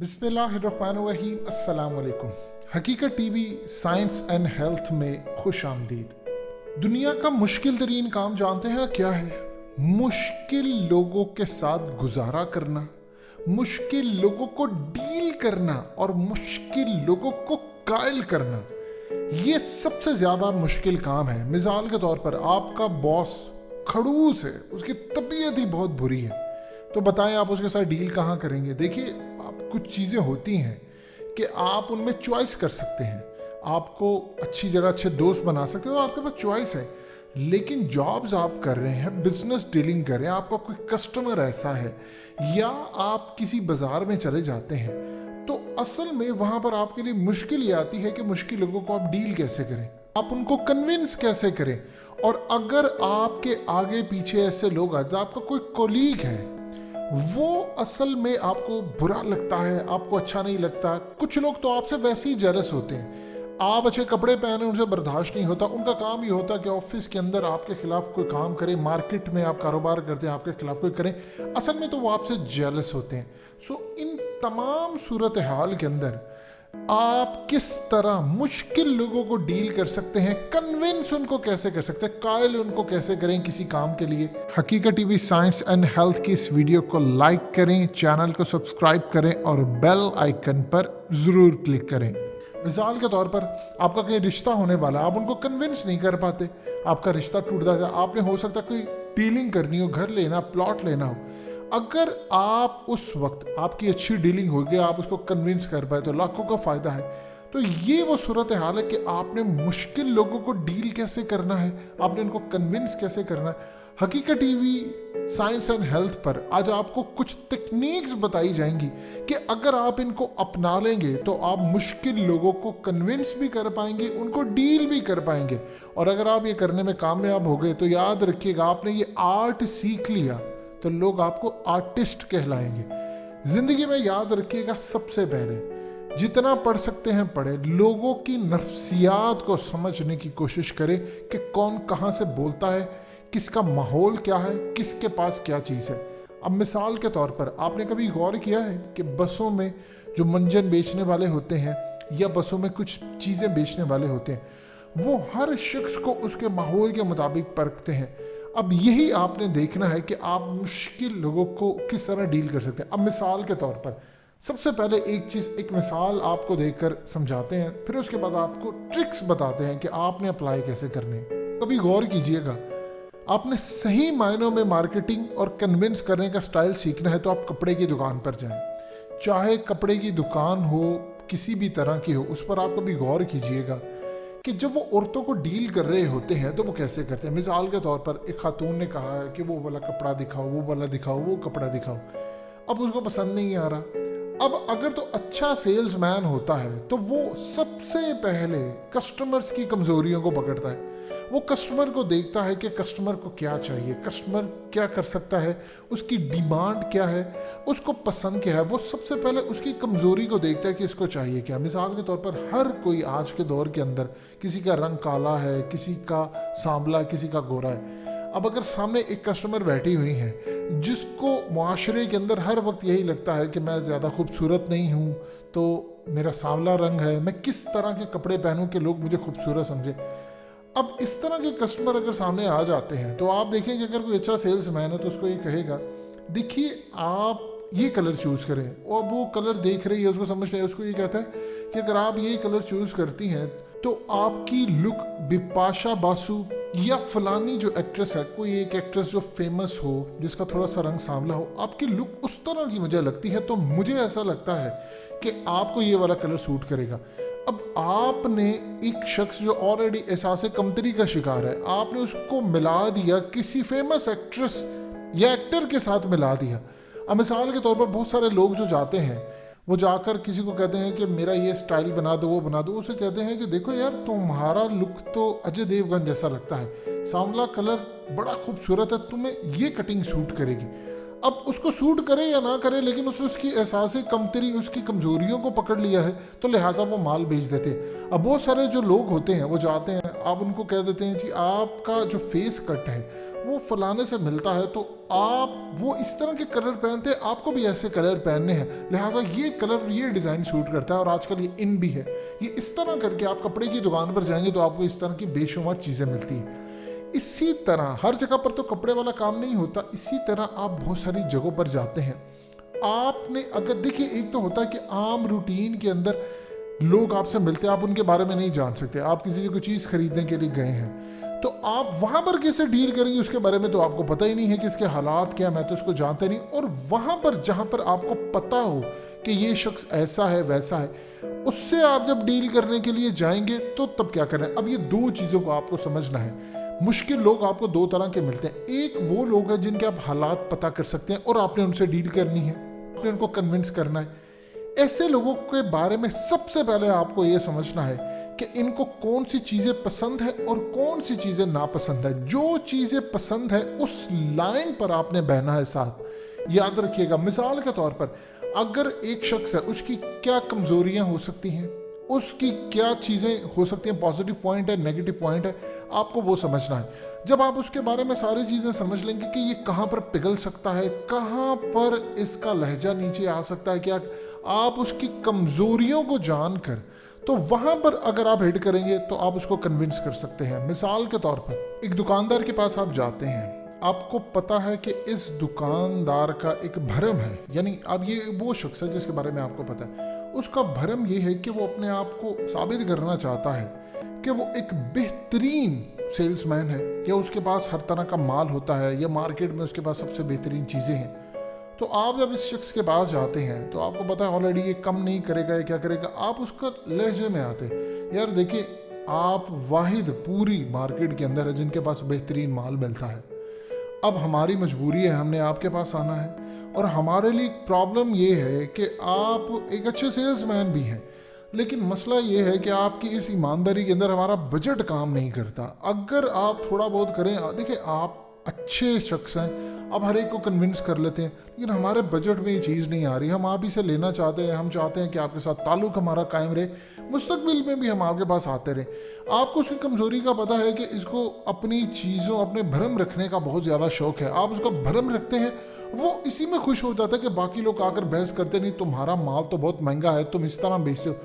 बिस्मिल्लाहिर्रहमानिर्रहीम, अस्सलाम वालेकुम। हकीकत टीवी साइंस एंड हेल्थ में खुश आमदीद। दुनिया का मुश्किल तरीन काम जानते हैं क्या है? मुश्किल लोगों के साथ गुजारा करना, मुश्किल लोगों को डील करना और मुश्किल लोगों को कायल करना, ये सबसे ज़्यादा मुश्किल काम है। मिसाल के तौर पर आपका बॉस खड़ूस है, उसकी तबीयत ही बहुत बुरी है, तो बताएं आप उसके साथ डील कहाँ करेंगे? देखिए, आप कुछ चीज़ें होती हैं कि आप उनमें चॉइस कर सकते हैं। आपको अच्छी जगह अच्छे दोस्त बना सकते हो, आपके पास चॉइस है। लेकिन जॉब्स आप कर रहे हैं, बिजनेस डीलिंग कर रहे हैं, आपका कोई कस्टमर ऐसा है या आप किसी बाजार में चले जाते हैं, तो असल में वहाँ पर आपके लिए मुश्किल ये आती है कि मुश्किल लोगों को आप डील कैसे करें, आप उनको कन्विंस कैसे करें। और अगर आपके आगे पीछे ऐसे लोग आते, आपका कोई कोलीग है, वो असल में आपको बुरा लगता है, आपको अच्छा नहीं लगता। कुछ लोग तो आपसे वैसे ही जेलस होते हैं, आप अच्छे कपड़े पहने उनसे बर्दाश्त नहीं होता। उनका काम ये होता है कि ऑफिस के अंदर आपके खिलाफ कोई काम करे, मार्केट में आप कारोबार करते हैं आपके खिलाफ कोई करें, असल में तो वो आपसे जेलस होते हैं। सो इन तमाम सूरत हाल के अंदर आप किस तरह मुश्किल लोगों को डील कर सकते हैं, कन्विंस उनको कैसे कर सकते हैं, कायल उनको कैसे करें किसी काम के लिए। हकीकत टीवी साइंस एंड हेल्थ की इस वीडियो को लाइक करें, चैनल को सब्सक्राइब करें और बेल आइकन पर ज़रूर क्लिक करें। मिसाल के तौर पर आपका कोई रिश्ता होने वाला, आप उनको कन्विंस नहीं कर पाते, आपका रिश्ता टूटता है, आपने हो सकता कोई डीलिंग करनी हो, घर लेना, प्लॉट लेना हो। अगर आप उस वक्त आपकी अच्छी डीलिंग होगी, आप उसको कन्विंस कर पाए, तो लाखों का फ़ायदा है। तो ये वो सूरत हाल है कि आपने मुश्किल लोगों को डील कैसे करना है, आपने उनको कन्विंस कैसे करना है। हकीकत टीवी साइंस एंड हेल्थ पर आज आपको कुछ टेक्निक्स बताई जाएंगी कि अगर आप इनको अपना लेंगे तो आप मुश्किल लोगों को कन्विंस भी कर पाएंगे, उनको डील भी कर पाएंगे। और अगर आप ये करने में कामयाब हो गए तो याद रखिएगा, आपने ये आर्ट सीख लिया तो लोग आपको आर्टिस्ट कहलाएंगे। जिंदगी में याद रखिएगा, सबसे पहले जितना पढ़ सकते हैं पढ़े, लोगों की नफ्सियात को समझने की कोशिश करें कि कौन कहाँ से बोलता है, किसका माहौल क्या है, किसके पास क्या चीज़ है। अब मिसाल के तौर पर आपने कभी गौर किया है कि बसों में जो मंजन बेचने वाले होते हैं या बसों में कुछ चीज़ें बेचने वाले होते हैं, वो हर शख्स को उसके माहौल के मुताबिक परखते हैं। अब यही आपने देखना है कि आप मुश्किल लोगों को किस तरह डील कर सकते हैं। अब मिसाल के तौर पर सबसे पहले एक मिसाल आपको देकर समझाते हैं, फिर उसके बाद आपको ट्रिक्स बताते हैं कि आपने अप्लाई कैसे करने हैं। कभी गौर कीजिएगा, आपने सही मायनों में मार्केटिंग और कन्विंस करने का स्टाइल सीखना है तो आप कपड़े की दुकान पर जाएं। चाहे कपड़े की दुकान हो, किसी भी तरह की हो, उस पर आप कभी गौर कीजिएगा कि जब वो औरतों को डील कर रहे होते हैं तो वो कैसे करते हैं। मिसाल के तौर पर एक खातून ने कहा है कि वो वाला कपड़ा दिखाओ, वो वाला दिखाओ, वो कपड़ा दिखाओ। अब उसको पसंद नहीं आ रहा। अब अगर तो अच्छा सेल्समैन होता है तो वो सबसे पहले कस्टमर्स की कमजोरियों को पकड़ता है। वो कस्टमर को देखता है कि कस्टमर को क्या चाहिए, कस्टमर क्या कर सकता है, उसकी डिमांड क्या है, उसको पसंद क्या है। वो सबसे पहले उसकी कमज़ोरी को देखता है कि इसको चाहिए क्या। मिसाल के तौर पर हर कोई आज के दौर के अंदर, किसी का रंग काला है, किसी का सांवला, किसी का गोरा है। अब अगर सामने एक कस्टमर बैठी हुई है जिसको मुआशरे के अंदर हर वक्त यही लगता है कि मैं ज़्यादा खूबसूरत नहीं हूँ, तो मेरा सांवला रंग है, मैं किस तरह के कपड़े पहनूँ कि लोग मुझे खूबसूरत समझे। अब इस तरह के कस्टमर अगर सामने आ जाते हैं तो आप देखें कि अगर कोई अच्छा सेल्समैन है तो उसको ये कहेगा, देखिए आप ये कलर चूज़ करें। और वो कलर देख रही है, उसको समझ रही है, उसको ये कहता है कि अगर आप ये कलर चूज़ करती हैं तो आपकी लुक बिपाशा बासु या फलानी जो एक्ट्रेस है, कोई एक एक्ट्रेस जो फेमस हो, जिसका थोड़ा सा रंग सांवला हो, आपकी लुक उस तरह की मुझे लगती है, तो मुझे ऐसा लगता है कि आपको ये वाला कलर सूट करेगा। अब आपने एक शख्स जो ऑलरेडी एहसास कमतरी का शिकार है, आपने उसको मिला दिया किसी फेमस एक्ट्रेस या एक्टर के साथ मिला दिया। अब मिसाल के तौर पर बहुत सारे लोग जो जाते हैं, वो जाकर किसी को कहते हैं कि मेरा ये स्टाइल बना दो, वो बना दो। उसे कहते हैं कि देखो यार, तुम्हारा लुक तो अजय देवगन जैसा लगता है, सांवला कलर बड़ा खूबसूरत है, तुम्हें ये कटिंग सूट करेगी। अब उसको सूट करे या ना करे, लेकिन उसने उसकी एहसास कमतरी, उसकी कमजोरियों को पकड़ लिया है, तो लिहाजा वो माल बेच देते हैं। अब बहुत सारे जो लोग होते हैं वो जाते हैं, आप उनको कह देते हैं जी आपका जो फेस कट है वो फलाने से मिलता है, तो आप वो इस तरह के कलर पहनते हैं, आपको भी ऐसे कलर पहनने हैं, लिहाजा ये कलर ये डिज़ाइन सूट करता है और आजकल ये इन भी है। ये इस तरह करके आप कपड़े की दुकान पर जाएंगे तो आपको इस तरह की बेशुमार चीज़ें मिलती हैं। इसी तरह हर जगह पर तो कपड़े वाला काम नहीं होता, इसी तरह आप बहुत सारी जगहों पर जाते हैं। आपने अगर देखिए, एक तो होता है कि आम रूटीन के अंदर लोग आपसे मिलते हैं, आप उनके बारे में नहीं जान सकते, आप किसी से कोई चीज़ खरीदने के लिए गए हैं तो आप वहाँ पर कैसे डील करेंगे उसके बारे में तो आपको पता ही नहीं है कि इसके हालात क्या, मैं तो उसको जानता नहीं। और वहाँ पर जहाँ पर आपको पता हो कि ये शख्स ऐसा है वैसा है, उससे आप जब डील करने के लिए जाएंगे तो तब क्या करें। अब ये दो चीज़ों को आपको समझना है। मुश्किल लोग आपको दो तरह के मिलते हैं। एक वो लोग हैं जिनके आप हालात पता कर सकते हैं और आपने उनसे डील करनी है, आपने उनको कन्विंस करना है। ऐसे लोगों के बारे में सबसे पहले आपको ये समझना है कि इनको कौन सी चीज़ें पसंद है और कौन सी चीज़ें नापसंद है। जो चीज़ें पसंद है उस लाइन पर आपने बहना है साथ। याद रखिएगा, मिसाल के तौर पर अगर एक शख्स है, उसकी क्या कमज़ोरियां हो सकती हैं, उसकी क्या चीज़ें हो सकती हैं, पॉजिटिव पॉइंट है, नेगेटिव पॉइंट है, आपको वो समझना है। जब आप उसके बारे में सारी चीज़ें समझ लेंगे कि ये कहाँ पर पिघल सकता है, कहाँ पर इसका लहजा नीचे आ सकता है, क्या आप उसकी कमज़ोरियों को जानकर तो वहाँ पर अगर आप हिट करेंगे तो आप उसको कन्विंस कर सकते हैं। मिसाल के तौर पर एक दुकानदार के पास आप जाते हैं, आपको पता है कि इस दुकानदार का एक भरम है, यानी अब ये वो शख्स है जिसके बारे में आपको पता है, उसका भरम ये है कि वो अपने आप को साबित करना चाहता है कि वो एक बेहतरीन सेल्समैन है, या उसके पास हर तरह का माल होता है, या मार्केट में उसके पास सबसे बेहतरीन चीज़ें हैं। तो आप जब इस शख्स के पास जाते हैं तो आपको पता है ऑलरेडी ये कम नहीं करेगा, ये क्या करेगा, आप उसका लहजे में आते यार देखिए आप वाहिद पूरी मार्केट के अंदर है जिनके पास बेहतरीन माल मिलता है। अब हमारी मजबूरी है, हमने आपके पास आना है, और हमारे लिए प्रॉब्लम ये है कि आप एक अच्छे सेल्समैन भी हैं, लेकिन मसला ये है कि आपकी इस ईमानदारी के अंदर हमारा बजट काम नहीं करता। अगर आप थोड़ा बहुत करें, देखिए आप अच्छे शख्स हैं, आप हर एक को कन्विंस कर लेते हैं, लेकिन हमारे बजट में ये चीज़ नहीं आ रही, हम आप ही से लेना चाहते हैं, हम चाहते हैं कि आपके साथ ताल्लुक़ हमारा कायम रहे, मुस्तकबिल में भी हम आपके पास आते रहें। आपको उसकी कमज़ोरी का पता है कि इसको अपनी चीज़ों, अपने भरम रखने का बहुत ज़्यादा शौक़ है, आप उसका भरम रखते हैं, वो इसी में खुश हो जाता है कि बाकी लोग आकर बहस करते नहीं, तुम्हारा माल तो बहुत महंगा है, तुम इस तरह बेचते हो।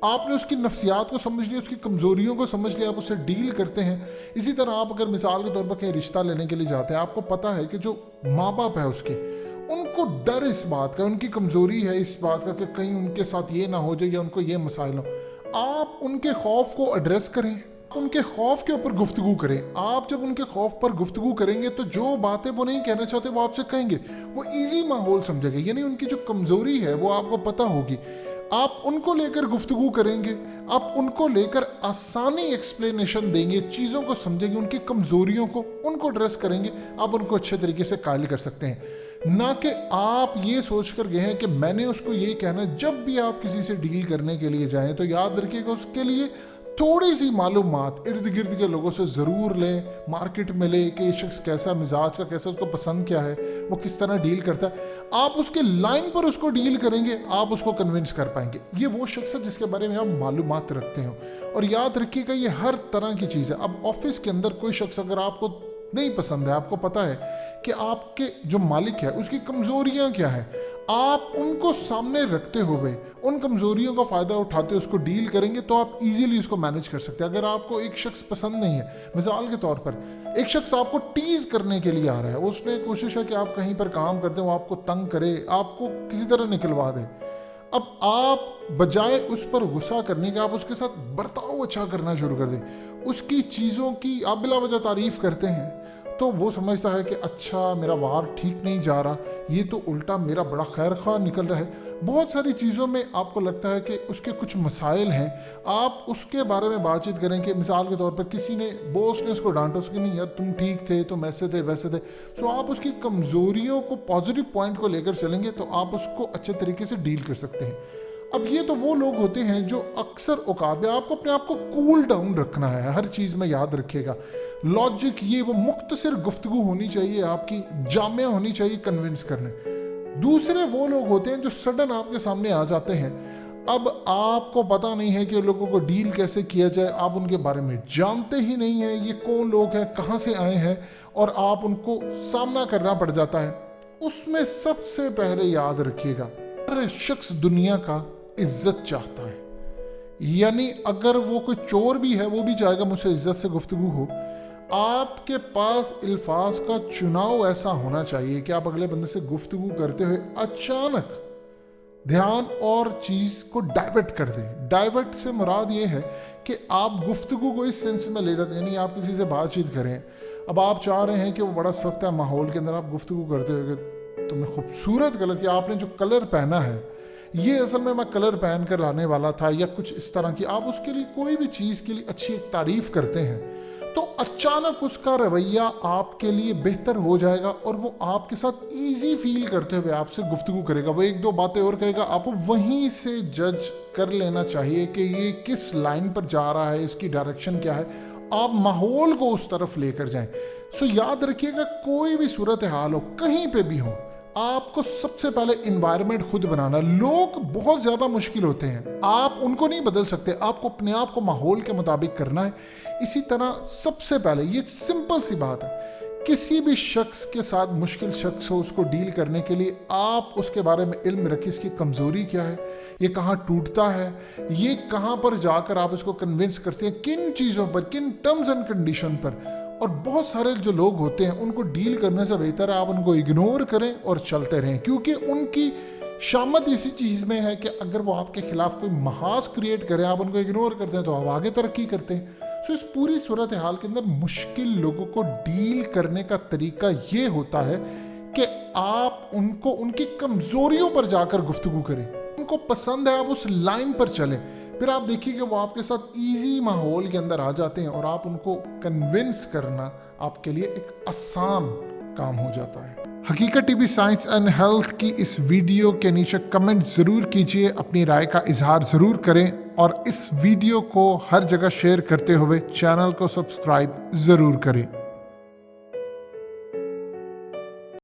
आपने उसकी नफ्सियात को समझ लिया, उसकी कमज़ोरियों को समझ लिया, आप उससे डील करते हैं। इसी तरह आप अगर मिसाल के तौर पर कहीं रिश्ता लेने के लिए जाते हैं, आपको पता है कि जो माँ बाप है उसके, उनको डर इस बात का, उनकी कमज़ोरी है इस बात का कि कहीं उनके साथ ये ना हो जाए या उनको ये मसाइल हो। आप उनके खौफ को एड्रेस करें, उनके खौफ के ऊपर गुफ्तगू करें। आप जब उनके खौफ पर गुफ्तगू करेंगे तो जो बातें वो नहीं कहना चाहते वो आपसे कहेंगे, वो ईजी माहौल समझेंगे, यानी उनकी जो कमज़ोरी है वो आपको पता होगी। आप उनको लेकर गुफ्तगू करेंगे, आप उनको लेकर आसानी एक्सप्लेनेशन देंगे, चीज़ों को समझेंगे, उनकी कमज़ोरियों को उनको एड्रेस करेंगे, आप उनको अच्छे तरीके से कायल कर सकते हैं। ना कि आप ये सोच कर गए हैं कि मैंने उसको ये कहना। जब भी आप किसी से डील करने के लिए जाएं तो याद रखिएगा उसके लिए थोड़ी सी मालूमात इर्द गिर्द के लोगों से ज़रूर लें, मार्केट में लें कि ये शख्स कैसा मिजाज का, कैसा, उसको पसंद क्या है, वो किस तरह डील करता है। आप उसके लाइन पर उसको डील करेंगे, आप उसको कन्विंस कर पाएंगे। ये वो शख्स है जिसके बारे में आप मालूमात रखते हो। और याद रखिएगा ये हर तरह की चीज़ है। अब ऑफिस के अंदर कोई शख्स अगर आपको नहीं पसंद है, आपको पता है कि आपके जो मालिक है उसकी कमज़ोरियाँ क्या है, आप उनको सामने रखते हुए उन कमज़ोरियों का फ़ायदा उठाते उसको डील करेंगे तो आप इजीली उसको मैनेज कर सकते हैं। अगर आपको एक शख्स पसंद नहीं है, मिसाल के तौर पर एक शख्स आपको टीज़ करने के लिए आ रहा है, उसने कोशिश है कि आप कहीं पर काम करते हो, वो आपको तंग करे, आपको किसी तरह निकलवा दे। अब आप बजाय उस पर गुस्सा करने के आप उसके साथ बर्ताव अच्छा करना शुरू कर दें, उसकी चीज़ों की आप बिला वजह तारीफ़ करते हैं तो वो समझता है कि अच्छा मेरा वार ठीक नहीं जा रहा, ये तो उल्टा मेरा बड़ा खैर खा निकल रहा है। बहुत सारी चीज़ों में आपको लगता है कि उसके कुछ मसाइल हैं, आप उसके बारे में बातचीत करें कि मिसाल के तौर पर किसी ने, बॉस ने उसको डांटा, उसके नहीं यार तुम ठीक थे, तुम ऐसे थे वैसे थे। सो आप उसकी कमज़ोरियों को पॉजिटिव पॉइंट को लेकर चलेंगे तो आप उसको अच्छे तरीके से डील कर सकते हैं। अब ये तो वो लोग होते हैं जो अक्सर औकात में, आपको अपने आप को कूल डाउन रखना है हर चीज़ में, याद रखिएगा। लॉजिक ये वो मुख्तसर गुफ्तगू होनी चाहिए, आपकी जामिया होनी चाहिए कन्विंस करने। दूसरे वो लोग होते हैं जो सडन आपके सामने आ जाते हैं, अब आपको पता नहीं है कि लोगों को डील कैसे किया जाए, आप उनके बारे में जानते ही नहीं हैं, ये कौन लोग हैं, कहाँ से आए हैं, और आप उनको सामना करना पड़ जाता है। उसमें सबसे पहले याद रखिएगा, हर शख्स दुनिया का इज्जत चाहता है। यानी अगर वो कोई चोर भी है वो भी चाहेगा मुझसे इज्जत से गुफ्तगू हो। आपके पास अल्फाज का चुनाव ऐसा होना चाहिए कि आप अगले बंदे से गुफ्तगू करते हुए अचानक ध्यान और चीज़ को डाइवर्ट कर दें। डाइवर्ट से मुराद ये है कि आप गुफ्तगू को इस सेंस में ले जाते हैं, यानी आप किसी से बातचीत करें, अब आप चाह रहे हैं कि वो बड़ा सख्त है माहौल के अंदर, आप गुफ्तगू करते हुए कि तुमने खूबसूरत कलर किया, आपने जो कलर पहना है ये असल में मैं कलर पहन कर लाने वाला था, या कुछ इस तरह की आप उसके लिए कोई भी चीज़ के लिए अच्छी एक तारीफ़ करते हैं, तो अचानक उसका रवैया आपके लिए बेहतर हो जाएगा और वो आपके साथ इजी फील करते हुए आपसे गुफ्तगू करेगा। वो एक दो बातें और कहेगा, आपको वहीं से जज कर लेना चाहिए कि ये किस लाइन पर जा रहा है, इसकी डायरेक्शन क्या है, आप माहौल को उस तरफ लेकर जाएं। सो याद रखिएगा, कोई भी सूरत हाल हो, कहीं पे भी हो, आपको सबसे पहले इन्वायरमेंट खुद बनाना। लोग बहुत ज़्यादा मुश्किल होते हैं, आप उनको नहीं बदल सकते, आपको अपने आप को माहौल के मुताबिक करना है। इसी तरह सबसे पहले ये सिंपल सी बात है, किसी भी शख्स के साथ मुश्किल शख्स हो, उसको डील करने के लिए आप उसके बारे में इल्म रखिए, इसकी कमज़ोरी क्या है, ये कहाँ टूटता है, ये कहाँ पर जाकर आप इसको कन्विंस करते हैं, किन चीज़ों पर, किन टर्म्स एंड कंडीशन पर। और बहुत सारे जो लोग होते हैं उनको डील करने से बेहतर है आप उनको इग्नोर करें और चलते रहें, क्योंकि उनकी शामत इसी चीज़ में है कि अगर वो आपके खिलाफ कोई महाज क्रिएट करे, आप उनको इग्नोर करते हैं तो आप आगे तरक्की करते हैं। सो इस पूरी सूरत हाल के अंदर मुश्किल लोगों को डील करने का तरीका ये होता है कि आप उनको उनकी कमज़ोरियों पर जाकर गुफ्तगू करें, उनको पसंद है आप उस लाइन पर चलें, फिर आप देखिए कि वो आपके साथ इजी माहौल के अंदर आ जाते हैं और आप उनको कन्विंस करना आपके लिए एक आसान काम हो जाता है। हकीकत टीवी साइंस एंड हेल्थ की इस वीडियो के नीचे कमेंट ज़रूर कीजिए, अपनी राय का इजहार ज़रूर करें और इस वीडियो को हर जगह शेयर करते हुए चैनल को सब्सक्राइब ज़रूर करें।